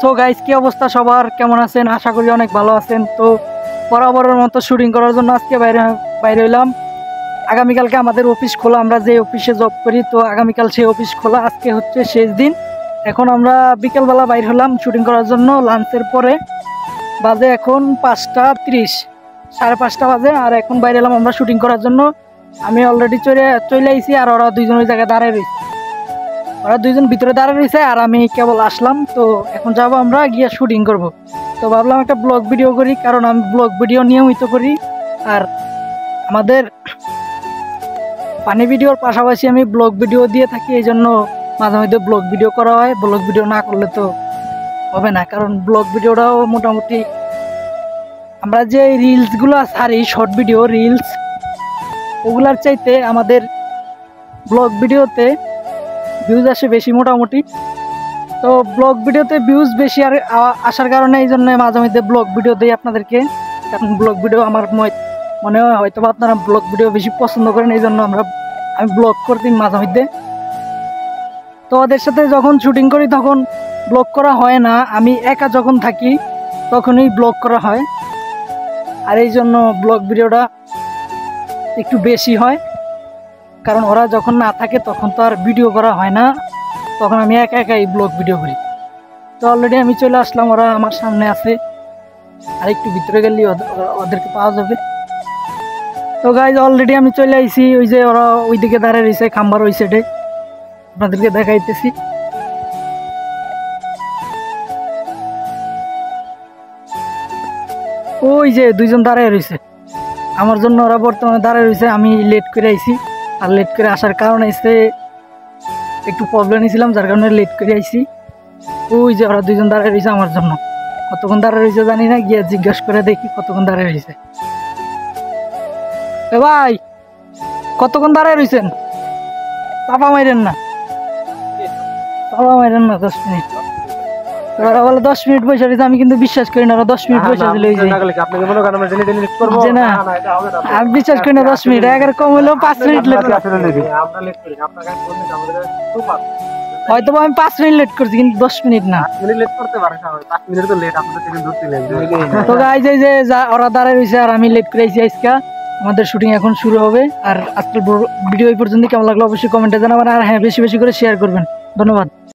So guys, কি অবস্থা সবার, কেমন আছেন? আশা করি অনেক ভালো আছেন। তো বরাবরের মতো শুটিং করার জন্য আজকে বাইরে হইলাম। আগামীকালকে আমাদের অফিস খোলা, আমরা যে অফিসে জব করি, তো আগামীকাল সেই অফিস খোলা। আজকে হচ্ছে শেষ দিন। এখন আমরা বিকেলবেলা বাইর হলাম শুটিং করার জন্য লাঞ্চের পরে। বাজে এখন 5:30, 5:30 বাজে। আর এখন বাইরে এলাম আমরা শুটিং করার জন্য। আমি অলরেডি চলে আইছি, আর ওরা দুইজন ওই জায়গায় দাঁড়ায় রয়েছে। ওরা দুইজন ভিতরে দাঁড়ায় রয়েছে আর আমি কেবল আসলাম। তো এখন যাবো আমরা গিয়ে শুটিং করব। তো ভাবলাম একটা ব্লগ ভিডিও করি, কারণ আমি ব্লগ ভিডিও নিয়মিত করি। আর আমাদের ফানি ভিডিওর পাশাপাশি আমি ব্লগ ভিডিও দিয়ে থাকি, এই জন্য মাঝে মধ্যে ব্লগ ভিডিও করা হয়। ব্লগ ভিডিও না করলে তো হবে না, কারণ ব্লগ ভিডিওটাও মোটামুটি আমরা যে রিলসগুলো ছাড়ি, শর্ট ভিডিও রিলস, ওগুলার চাইতে আমাদের ব্লগ ভিডিওতে ভিউজ আসে বেশি মোটামুটি। তো ব্লগ ভিডিওতে ভিউজ বেশি আর আসার কারণে এই জন্য মাঝে মধ্যে ব্লগ ভিডিও দিই আপনাদেরকে। কারণ ব্লগ ভিডিও আমার মনে হয় হয়তো আপনারা ব্লগ ভিডিও বেশি পছন্দ করেন, এই জন্য আমি ব্লগ করতে মাঝে মধ্যে। তো ওদের সাথে যখন শুটিং করি তখন ব্লগ করা হয় না, আমি একা যখন থাকি তখনই ব্লগ করা হয়। আর এই জন্য ব্লগ ভিডিওটা একটু বেশি হয়, কারণ ওরা যখন না থাকে তখন তো আর ভিডিও করা হয় না, তখন আমি একা একাই ব্লগ ভিডিও করি। তো অলরেডি আমি চলে আসলাম, ওরা আমার সামনে আছে, আর একটু ভিতরে গেলে ওদেরকে পাওয়া যাবে। তো গাইজ অলরেডি আমি চলে আইছি, ওই যে ওরা ওইদিকে দাঁড়িয়ে রয়েছে খাম্বার ওই সাইডে, আপনাদেরকে দেখাইতেছি। ওই যে দুইজন দাঁড়িয়ে রয়েছে আমার জন্য, ওরা বর্তমানে দাঁড়িয়ে রয়েছে। আমি লেট করে আইছি, আর লেট করে আসার কারণ এসে একটু প্রবলেম ছিলাম, যার কারণে লেট করে আইছি। ওই যে ওরা দুইজন দাঁড়িয়ে রয়েছে আমার জন্য। কতক্ষণ দাঁড়িয়ে রয়েছে জানি না, গিয়ে জিজ্ঞাসা করে দেখি কতক্ষণ দাঁড়িয়ে রয়েছে। এ ভাই, কতক্ষণ দাঁড়িয়ে রয়েছেন? চাপা মাইরেন না, চাপা মাইরেন না। 10 মিনিট ওরা বলে 10 মিনিট বসে রয়েছে, আমি কিন্তু বিশ্বাস করি না। ওরা 10 মিনিট বসে দিলে না, আমি বিশ্বাস করি না। 10 মিনিট একের কম হলেও 5 মিনিট লেট, হয়তো আমি 5 মিনিট লেট করছি, কিন্তু 10 মিনিট না। তো গাইজ এই যে ওরা দাঁড়ায় রয়েছে আর আমি লেট করে আইছি আজকে। আমাদের শুটিং এখন শুরু হবে। আর আজকের ভিডিও এই পর্যন্ত কেমন লাগলো অবশ্যই কমেন্টে জানাবেন, আর হ্যাঁ, বেশি বেশি করে শেয়ার করবেন। ধন্যবাদ।